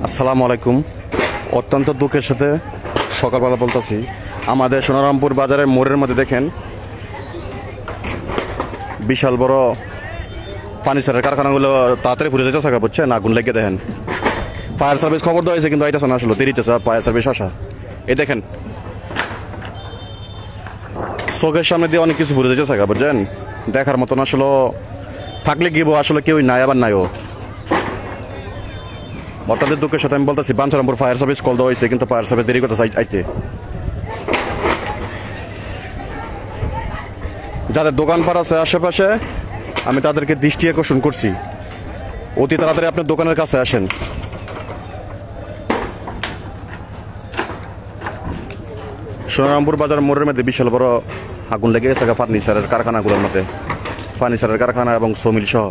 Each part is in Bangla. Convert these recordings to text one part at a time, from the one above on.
আসসালামু আলাইকুম। অত্যন্ত দুঃখের সাথে সকালবেলা বলতেছি, আমাদের সোনারামপুর বাজারের মোড়ের মধ্যে দেখেন বিশাল বড় ফার্নিচারের কারখানাগুলো তাড়াতাড়ি ফুটে যাচ্ছে থাকা, বুঝছেন? আগুন লেগে দেখেন। ফায়ার সার্ভিস খবর দেওয়া হয়েছে কিন্তু আইতেছে না, আসলে দেরিতেছে ফায়ার সার্ভিস আসা। এই দেখেন চোখের সামনে দিয়ে অনেক কিছু ফুটে যাচ্ছে থাকা, বুঝছেন? দেখার মতন আসলে থাকলে গিয়ে আসলে কেউই নাই, আবার নাইও। অত্যন্ত দুঃখের সাথে আমি বলতেছি, বাঞ্ছারামপুর ফায়ার সার্ভিস কল দেওয়া হয়েছে কিন্তু ফায়ার সার্ভিস দেরি করতেছে আইতে। যাদের দোকানপাট আছে আশেপাশে আমি তাদেরকে দৃষ্টি আকর্ষণ করছি, অতি তাড়াতাড়ি আপনার দোকানের কাছে আসেন। সোনারামপুর বাজার মোড়ের মধ্যে বিশাল বড় আগুন লেগে গেছে ফার্নিচারের কারখানাগুলোর মধ্যে, ফার্নিচারের কারখানা এবং সমিল সহ।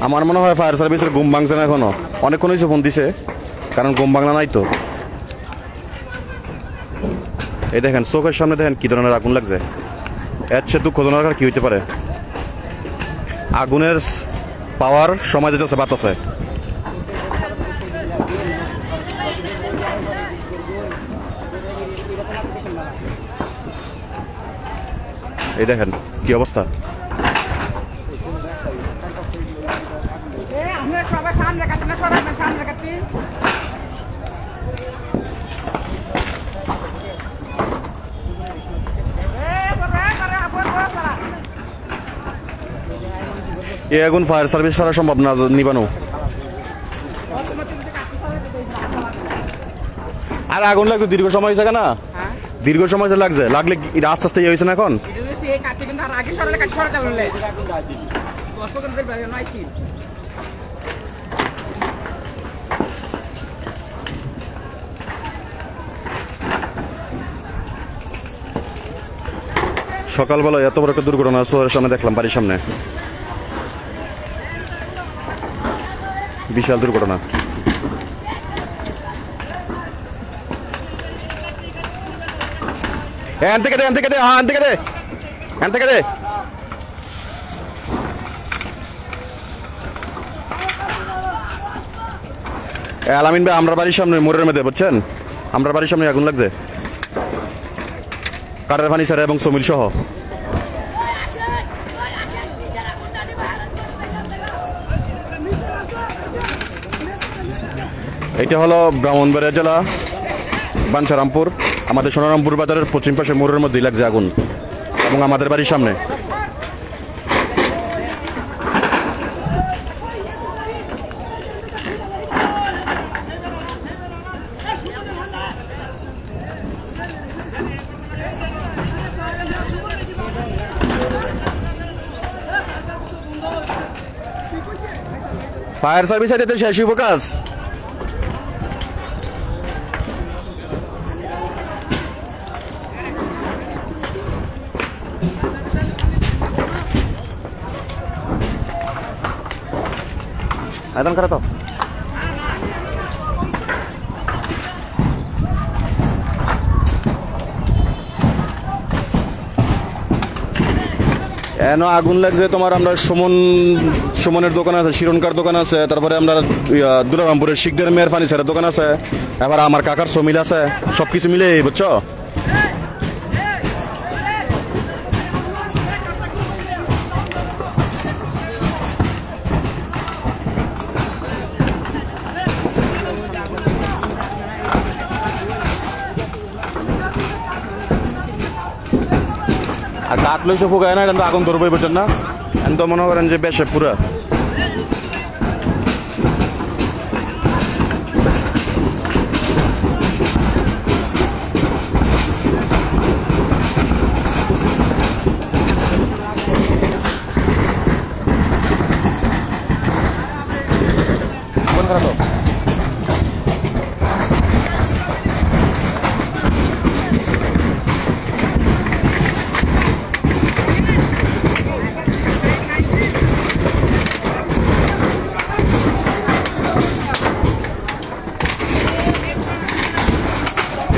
আমার মনে হয় ফায়ার সার্ভিসের ঘুম ভাঙছে না এখনো, অনেকক্ষণ হয়েছে ফোন দিছে, কারণ ঘুম ভাঙলা নাই তো। এই দেখেন চোখের সামনে দেখেন কি ধরনের আগুন লাগছে, এর চেয়ে দুঃখজনক আর কি হইতে পারে। আগুনের পাওয়ার সময় যেতেছে বাতাসে। এই দেখেন কি অবস্থা। এই আগুন ফায়ার সার্ভিস ছাড়া সম্ভব না নিবানো। আর আগুন লাগছে দীর্ঘ সময় হয়েছে না, দীর্ঘ সময় লাগছে, লাগলে আস্তে আস্তে ইয়ে হয়েছে না এখন। সকালবেলা এত বড় একটা দুর্ঘটনা শহরের সামনে দেখলাম, বাড়ির সামনে বিশাল দুর্ঘটনা। এখান থেকে দে, এখান থেকে দে, হ্যাঁ এখান থেকে দে, এখান থেকে দে। আলামিন ভাই, আমরা বাড়ির সামনে মোড়ের মধ্যে, বুঝছেন? আমরা বাড়ির সামনে আগুন লাগছে, কাঠের ফার্নিচার এবং সমিল সহ। এটা হলো ব্রাহ্মণবাড়িয়া জেলা বাঞ্ছারামপুর, আমাদের সোনারামপুর বাজারের পশ্চিম পাশে মোড়ের মধ্যেই লাগছে আগুন, এবং আমাদের বাড়ির সামনে। ফায়ার সার্ভিস আইতে শেষ হইব কাজ। আয়দান করে তো এন আগুন লাগছে তোমার। আমরা সুমনের দোকান আছে, শিরনকার দোকান আছে, তারপরে আমরা দুলারামপুরের শিখদের মেয়ের ফার্নিচারের দোকান আছে, এবার আমার কাকার সমিল আছে, সবকিছু মিলে বুঝছো। আর কাঠ লইছে ফুকায় না, এটা আগুন ধরবই, বুঝছেন না? এখন তো মনে করেন যে বেশে পুরা আগুন খারাপ।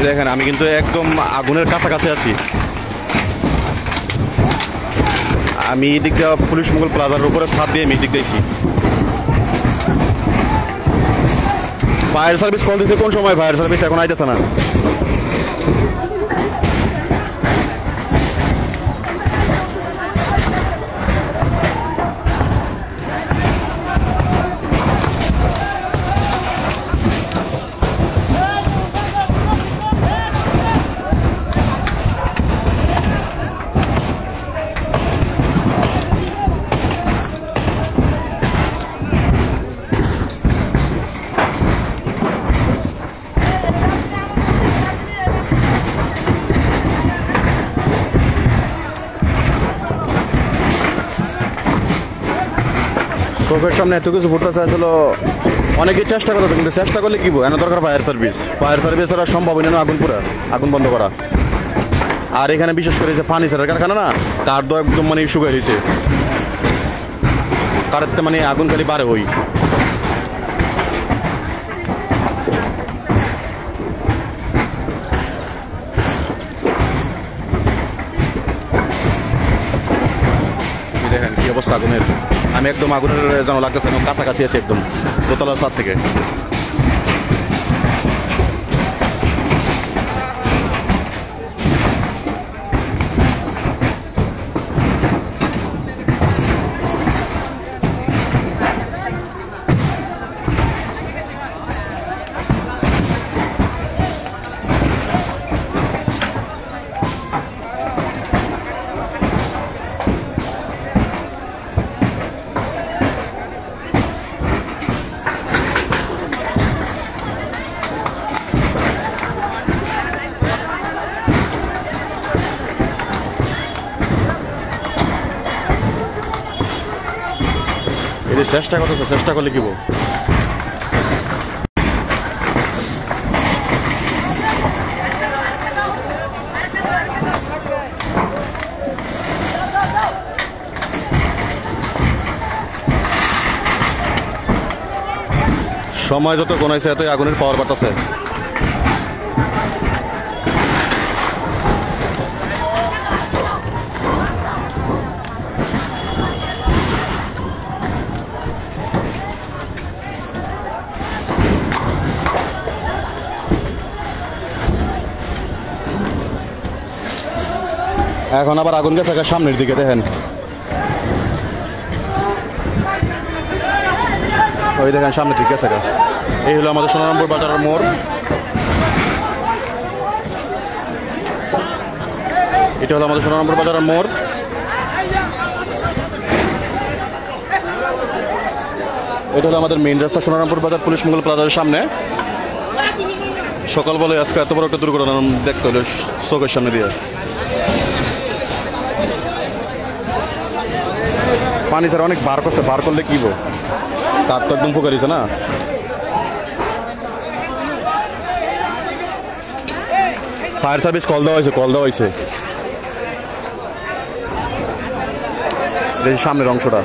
দেখেন আমি কিন্তু একদম আগুনের কাছাকাছি আছি, আমি এই দিক দিয়ে পুলিশ মঙ্গল প্লাজার উপরে ছাদ দিয়ে আমি এই দিক দিয়েছি। ফায়ার সার্ভিস কল দিতে কোন সময়? ফায়ার সার্ভিস এখন আইতেছে না। চোখের সামনে এত কিছু ঘুরতেছে, আসলে অনেকেই চেষ্টা করতেছে, কিন্তু চেষ্টা করলে কি এনে দরকার ফায়ার সার্ভিস। ফায়ার সার্ভিস ছাড়া সম্ভব না আগুন বন্ধ করা। আর এখানে বিশেষ করে যে ফার্নিচারের কারখানা না, কাঠ তো একদম মানে শুকিয়ে দিয়েছে, কাঠের মানে আগুন খালি বাড়ে ওই। দেখেন কি অবস্থা আগুনের। আমি একদম আগুনের যেন লাগতেছে, কাছাকাছি আছি একদম দোতলার ছাদ থেকে। চেষ্টা করতেছে, চেষ্টা করলে কি সময় যত কোনাইছে এতই আগুনের পাওয়ার বাড়তেছে। এখন আবার আগুন গেছে সামনের দিকে, দেখেন ওই দেখেন সামনের দিকে গেছে। এই হলো আমাদের সোনারামপুর বাজারের মোড়। এটা হলো আমাদের সোনারামপুর বাজারের মোড়। এটা হলো আমাদের মেইন রাস্তা সোনারামপুর বাজার পুলিশ মঙ্গল প্লাজার সামনে। সকাল বলে আজকে এত বড় একটা দুর্ঘটনা দেখতে হলো চোখের সামনে দিয়ে। পানি স্যার অনেক বার করছে, বার করলে কি তার তো একদম পোকা দিছে না। ফায়ার সার্ভিস কল দেওয়া হয়েছে সামনের অংশটা।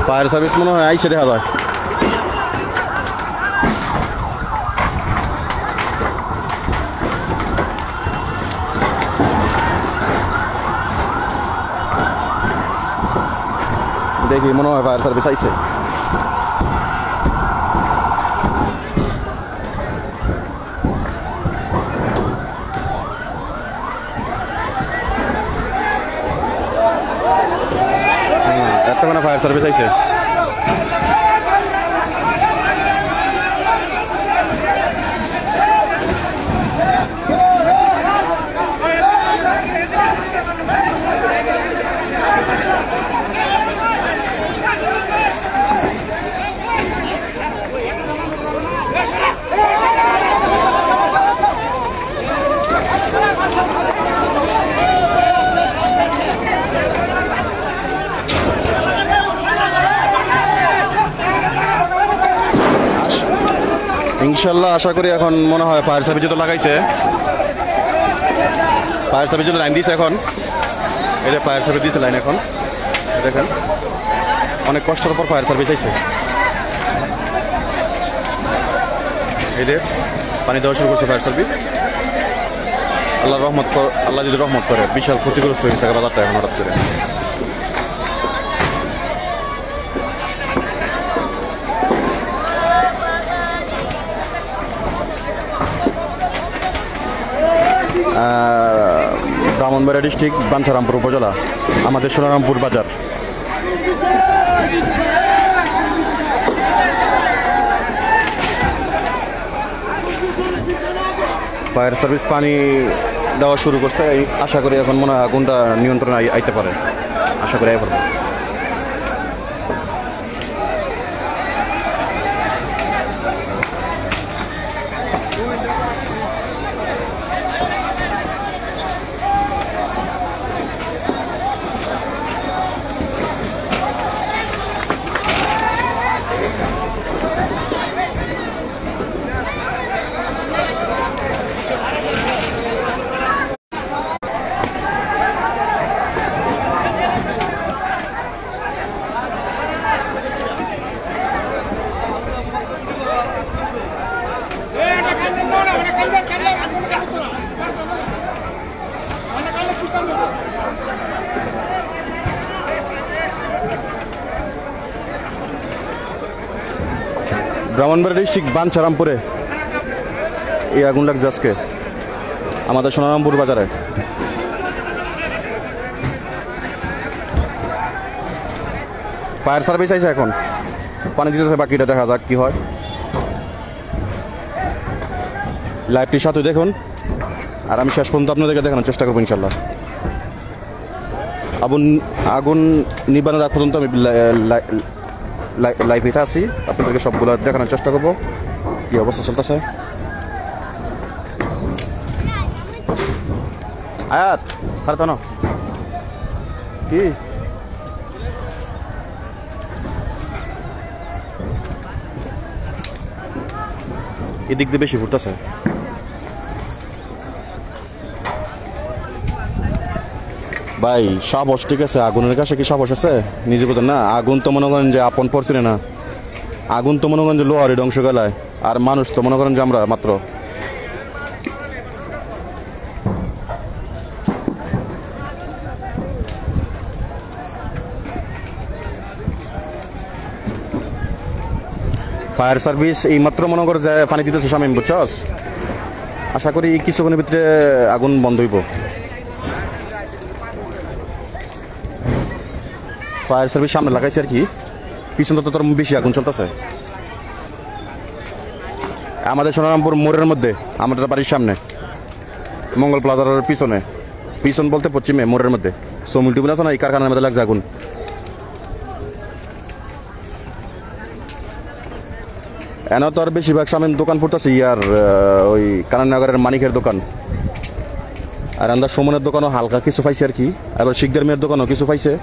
ফায়ার সার্ভিস মনে হয় আইসে দেখা যায়। দেখি মনে হয় ফায়ার সার্ভিস আইসে। এতক্ষণে ফায়ার সার্ভিস আইসে। ইনশাল্লাহ আশা করি এখন মনে হয় ফায়ার সার্ভিস তো লাগাইছে, ফায়ার সার্ভিস লাইন দিয়েছে এখন। এই যে ফায়ার সার্ভিস দিয়েছে লাইন এখন, দেখেন অনেক কষ্টের পর ফায়ার সার্ভিস আইছে। এই যে পানি দেওয়া শুরু করছে ফায়ার সার্ভিস। আল্লাহ রহমত, আল্লাহ যদি রহমত করে, বিশাল ক্ষতিগ্রস্ত হয়ে থাকে বাজারটা এখন হঠাৎ করে। ব্রাহ্মণবাড়িয়া ডিস্ট্রিক্ট বাঞ্ছারামপুর উপজেলা, আমাদের সোনারামপুর বাজার। ফায়ার সার্ভিস পানি দেওয়া শুরু করছে, আশা করি এখন মনে হয় আগুনটা নিয়ন্ত্রণে আইতে পারে, আশা করি আইতে পারবে। ব্রাহ্মণবাড়িয়া ডিস্ট্রিক্ট বাঞ্ছারামপুরে এই আগুন লাগছে আজকে আমাদের সোনারামপুর বাজারে। ফায়ার সার্ভিস আইছে এখন, পানি দিতেছে, বাকিটা দেখা যাক কি হয়। লাইভটির সাথে দেখুন, আর আমি শেষ পর্যন্ত আপনাদেরকে দেখানোর চেষ্টা করবো ইনশাল্লাহ। আগুন নিবানোর আগ পর্যন্ত আমি লাইভ এটা আছি, আপনাদেরকে সবগুলো দেখানোর চেষ্টা করবো কি অবস্থা চলতেছে। আয়াত খারাপ না কি এদিক দিয়ে বেশি ঘুরতেছে। ভাই সাহস ঠিক আছে, আগুনের কাছে কি সাহস আছে নিজে বোঝেন না। আগুন তো মনে করেন যে আপন পড়ছিল না, আগুন তো মনে করেন যে লোহারি ধ্বংস গেলায়, আর মানুষ তো মনে করেন যে আমরা মাত্র। ফায়ার সার্ভিস এই মাত্র মনে করে যে পানি দিতেছে শামীম, বুঝছস। আশা করি কিছুক্ষণের ভিতরে আগুন বন্ধ হইব। ফায়ার সার্ভিস সামনে লাগাইছে আর কি, পিছন তো তোর বেশি আগুন চলতেছে। আমাদের সোনারামপুর মোড়ের মধ্যে, আমাদের বাড়ির সামনে মঙ্গল প্লাজার পিছনে, পিছন বলতে পশ্চিমে মোড়ের মধ্যে সমুল টিউবুল আছে না, এই কারখানার মধ্যে লাগছে আগুন। এনে তো আর বেশিরভাগ শামীম দোকান পড়তেছে ইয়ার ওই কানানগরের মানিকের দোকান, আর আমরা সুমনের দোকানও হালকা কিছু পাইছে আর কি, আবার শিকদার মেয়ের দোকানও কিছু পাইছে,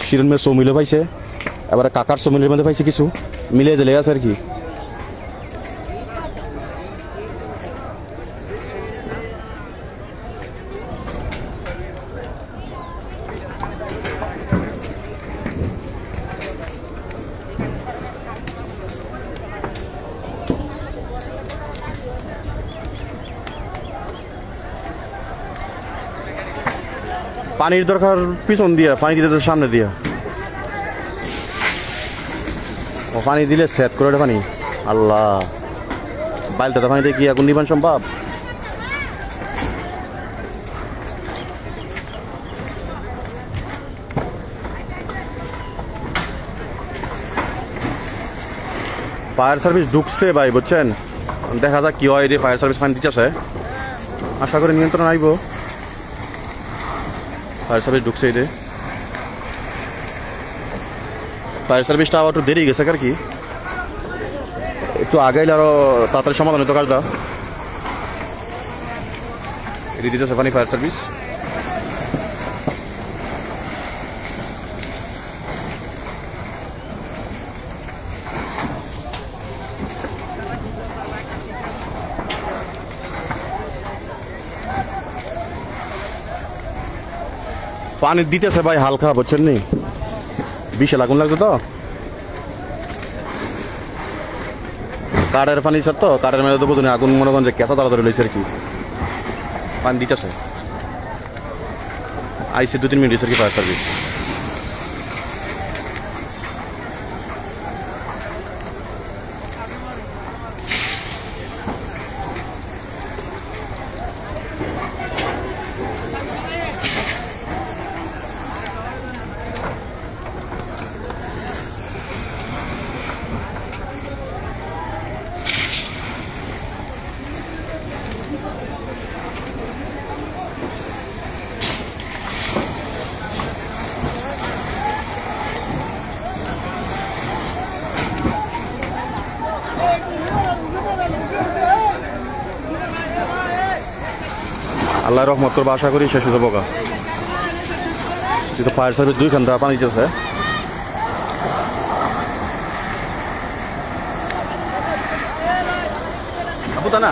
শিরন মেয়ের সৌমিলও পাইছে, এবার কাকার সৌমিলের মধ্যে পাইছে কিছু, মিলিয়ে দিলে আছে আর কি। পানির দরকার পিছন দিয়া, পানি দিতে সামনে দিয়া, ও পানি দিলে সেট করে ওটা পানি। আল্লাহ, বালতিটা পানিতে কি আগুন নিবান সম্ভব? ফায়ার সার্ভিস ঢুকছে ভাই, বুঝছেন। দেখা যাক কি হয়, এদিকে ফায়ার সার্ভিস পানি দিতেছে, আশা করি নিয়ন্ত্রণ আইব। ফায়ার সার্ভিস ঢুকছে, এদিকে ফায়ার সার্ভিসটা আবার একটু দেরি গেছে আর কি, একটু আগাইলে আরো তাড়াতাড়ি সমাধান হতো কাজটা। এদিকে দিতেছে পানি ফায়ার সার্ভিস। পানি দিতেছে ভাই হালকা, বুঝছেন নি? বিশাল আগুন লাগছে তো, কাঠের পানি স্যার, তো কাঠের মেলে তো বুঝুন আগুন মনে করেন যে কেঁচা তাড়াতাড়ি লইছে আর কি। পানি দিতেছে, আইসি 2-3 মিনিট আর কি ফায়ার সার্ভিস। আল্লাহ রহমত করবো, আশা করি শেষ হয়ে যাবো। কিন্তু ফায়ার সার্ভিস 2 ঘন্টা পানি দিতেছে। আপু তা না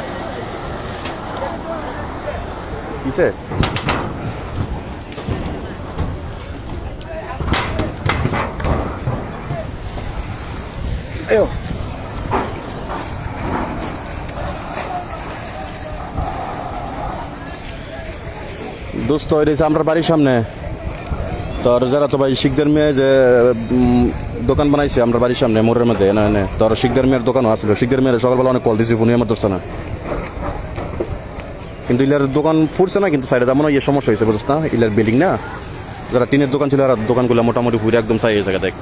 কিসে দোস্ত হয়েছে আমার বাড়ির সামনে। তোর যারা তো ভাই শিখদের মেয়ে যে দোকান বানাইছে আমার বাড়ির সামনে মোড়ের মধ্যে, না তোর শিখদের মেয়ের দোকানও আসছিল। শিখদের মেয়ের সকালবেলা অনেক কল দিয়েছি, ফোনে আমার দোস্ত না, কিন্তু ইলার দোকান ফুটছে না। কিন্তু সাইডে তেমন ইয়ে সমস্যা হয়েছে, বুঝছ না? ইলার বিল্ডিং না, যারা টিনের দোকান ছিল আর দোকানগুলো মোটামুটি পুরো একদম সাই হয়ে থাকে। দেখ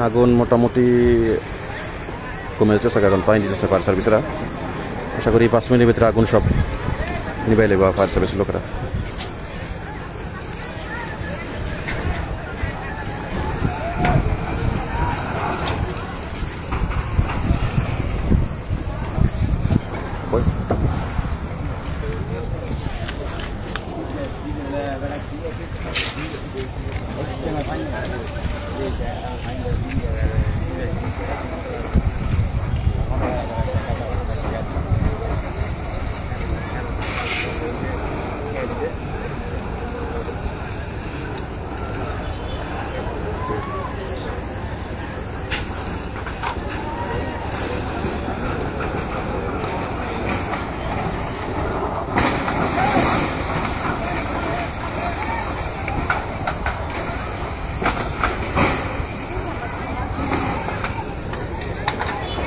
আগুন মোটামুটি কমে যাচ্ছে, এখন পানি দিতেছে ফায়ার সার্ভিসরা। আশা করি 5 মিনিটের ভিতরে আগুন সব নিবাই লেবা ফায়ার সার্ভিসের লোকেরা।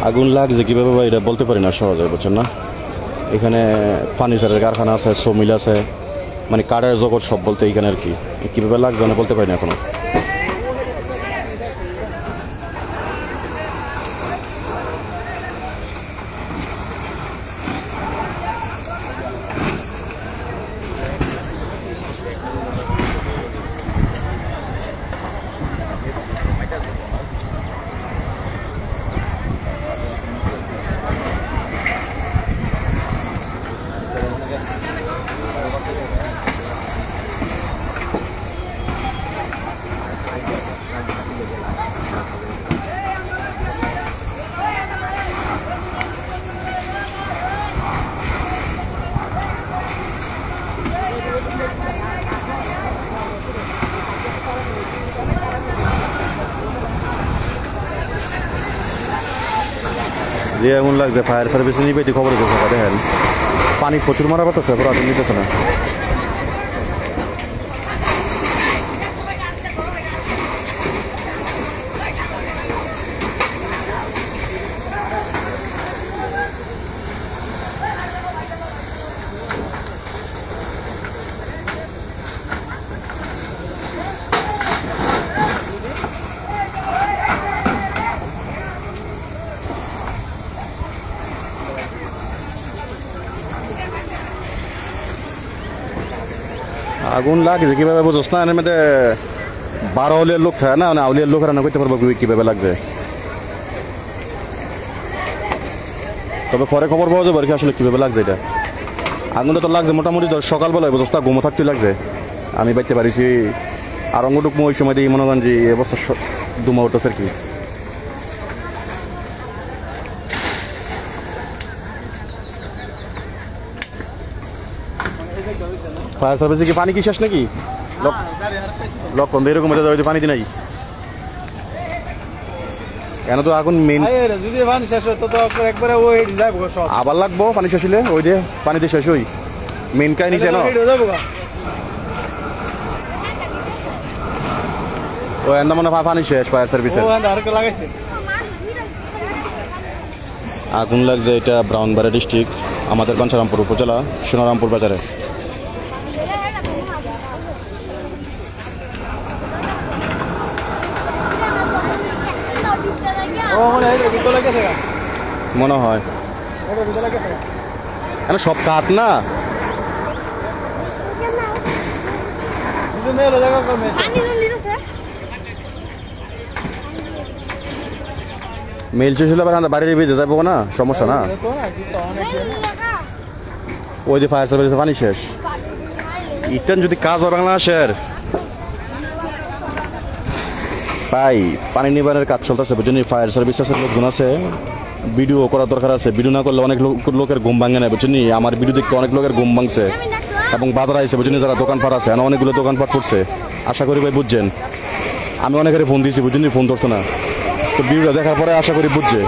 আগুন লাগছে কীভাবে ভাই এটা বলতে পারি না সহজে, বুঝছেন না? এখানে ফার্নিচারের কারখানা আছে, সমিল আছে, মানে কাঠের জগৎ সব বলতে এইখানে আর কি। কীভাবে লাগছে না বলতে পারি না এখনো। যে এমন লাগছে ফায়ার সার্ভিসে নিবে খবর দিয়েছে, দেখেন পানি প্রচুর মারা পড়তেছে, পুরো আগুন নিতেছে না। আগুন লাগছে কিভাবে বুঝোস না? এর মধ্যে 12 আউলিয়ার লোক থাকে না, আউলিয়ার লোকেরা না করতে পারবো কিভাবে লাগছে। তবে পরে খবর পাওয়া যাবে আর কি আসলে কিভাবে লাগছে এটা। আগুনটা তো লাগছে মোটামুটি সকালবেলায় বুঝোস না, ঘুমো থাকতে লাগছে। আমি বাইতে পারিছি আর অঙ্গটুক ওই সময় দিয়ে মনে করেন যে অবস্থা দুমা উঠতেছে আর কি। ফায়ার সার্ভিসে কি পানি কি শেষ নাকি? লক্ষণ তো এরকম হয়ে পানি দি নাই কেন? তো আগুন মেন আবার লাগবো পানি শেষ হলে ওই যে পানিতে শেষ হই মেন কাহিনী যেন ও এন্দা মনে হয় পানি শেষ ফায়ার সার্ভিসে আগুন লাগছে। এটা ব্রাহ্মণবাড়িয়া ডিস্ট্রিক্ট আমাদের বাঞ্ছারামপুর উপজেলা সোনারামপুর বাজারে। মনে হয় সব কাঠ না মেল শেষ হলে আবার বাড়ির বেঁধে যাবো না, সমস্যা না। ওই যে ফায়ার সার্ভিসে পানি শেষ ইটান যদি কাজ হয় বাংলাদেশের তাই পানি নিবারণের কাজ চলতেছে বুঝছেন। ফায়ার সার্ভিসের লোকজন আছে, ভিডিও করার দরকার আছে। ভিডিও না করলে অনেক লোকের ঘুম ভাঙে না বুঝছেন। আমার ভিডিও দেখতে অনেক লোকের ঘুম ভাঙছে এবং বাজার আইসে বুঝছেন, যারা দোকানপাট আছে অনেকগুলো দোকানপাট করছে। আশা করি ভাই বুঝছেন, আমি অনেকের ফোন দিয়েছি বুঝছেন, ফোন ধরছে না। তো ভিডিওটা দেখার পরে আশা করি বুঝছে।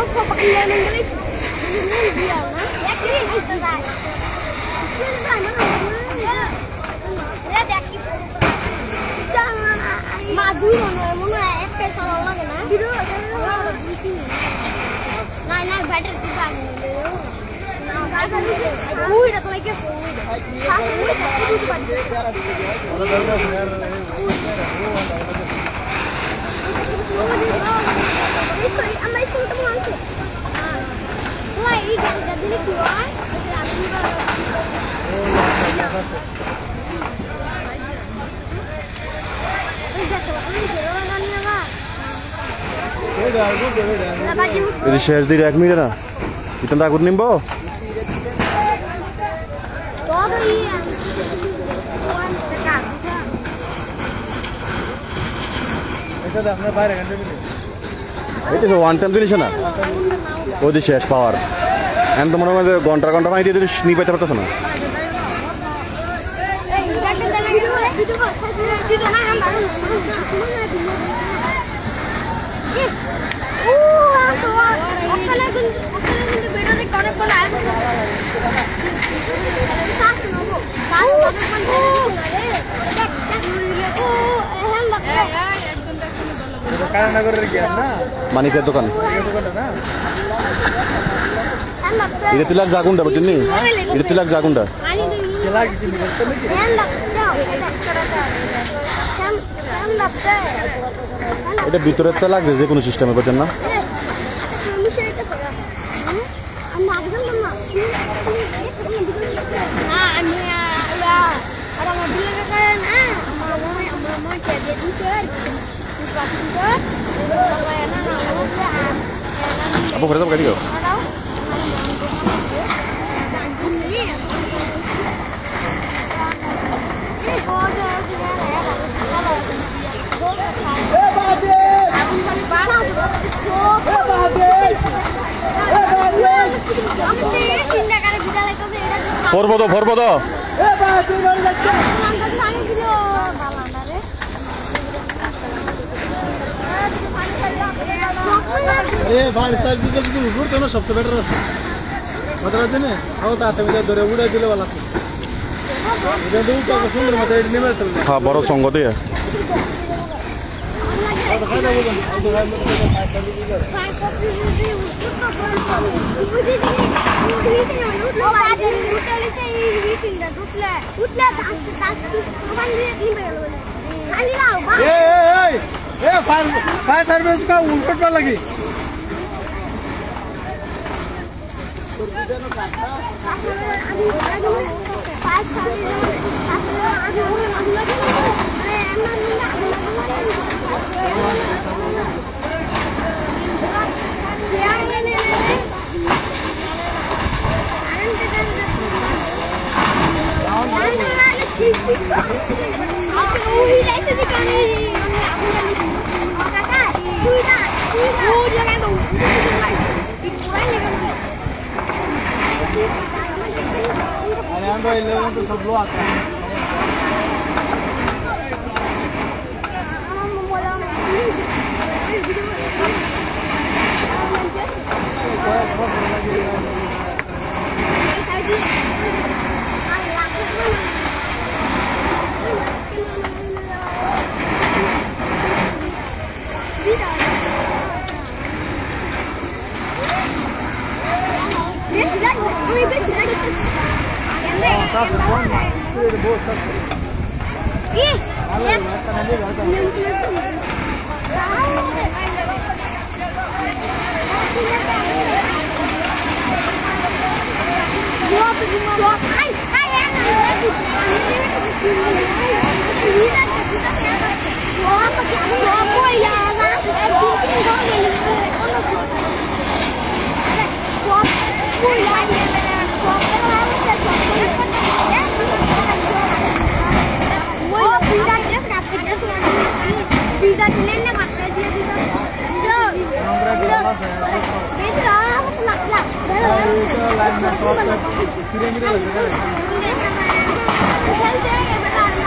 শেষ দিন 1 মিনিট না ইতান আগুন নিব ওয়ান টাইম জিনিস না ওদের শেষ পাওয়ার এখন তো মনে হয় ঘন্টা পানি দিয়ে নিয়ে পাইতে পারতেছ না। মানিকের দোকান এটা তিলাক জাগুনটা বুঝছেন নি, এটা তিলাক জাগুনটা এটা ভিতরে তো লাগছে যে কোনো সিস্টেমে বুঝছেন না। Apa berapa kali kau? Forbodo. Fire service तो ना सबसे बेटर है मतलब है आओ ताते में दरे उड़ा दिले वाला इधर दूर का सुंदर मत एड नहीं मिलता। हां बड़ो संग दे फायर सर्विस का उल्टा पर लगी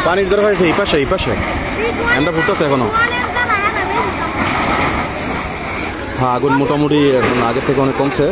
পানির দরকার হয়েছে এই পাশে আমরা ফুটতেছে এখনো। হ্যাঁ, আগুন মোটামুটি এখন আগের থেকে অনেক কমছে।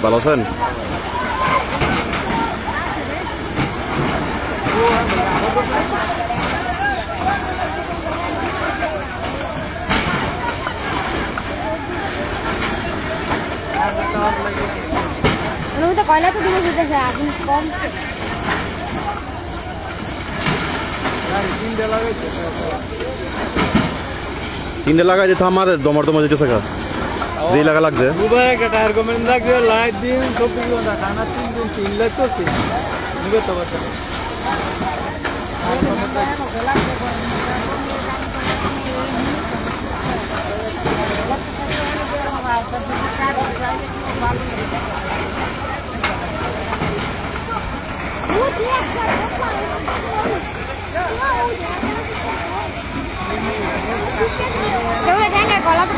ভালো আছেন? কয়লা তো তুমি বুঝতেছে আগুন কম তিনটে লাগাই যেতে আমার দমর দমর যেতেছে যে লাগা লাগছে টায়ার কমেন্ট লাগবে লাইট দিন 24 ঘন্টা খানা 3 দিন 3 লাখ চলছে নিবে তো বাচ্চা কলা তো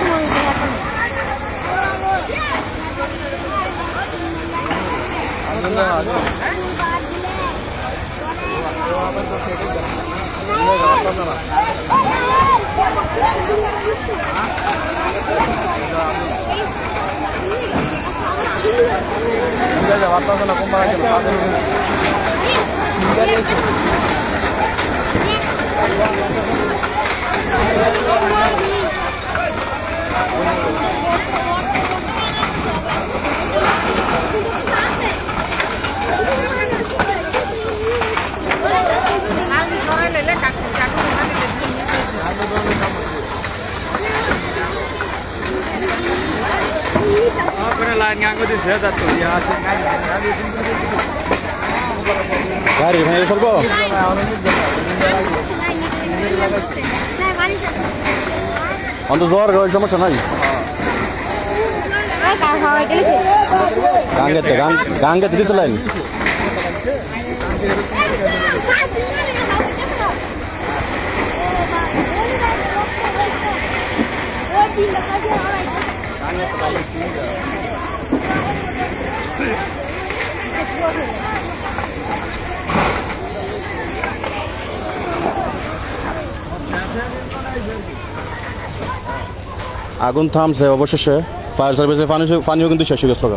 তুমি লাইন গাঙ্গো দিছে যাচ্ছে গাড়ি ভেঙে ফেলবো অন্তত জ্বর সমস্যা নাই গাঙ্গেতে দিতে লাইন আগুন থামছে অবশেষে ফায়ার সার্ভিসের পানিও কিন্তু শেষ হয়ে গেছিল।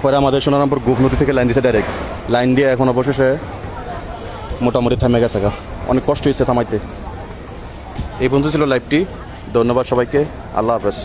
পরে আমাদের সোনারামপুর গুপ নদী থেকে লাইন দিছে ডাইরেক্ট, লাইন দিয়ে এখন অবশেষে মোটামুটি থেমে গেছে গা, অনেক কষ্ট হয়েছে থামাইতে। এই পর্যন্ত ছিল লাইভটি, ধন্যবাদ সবাইকে, আল্লাহ হাফেজ।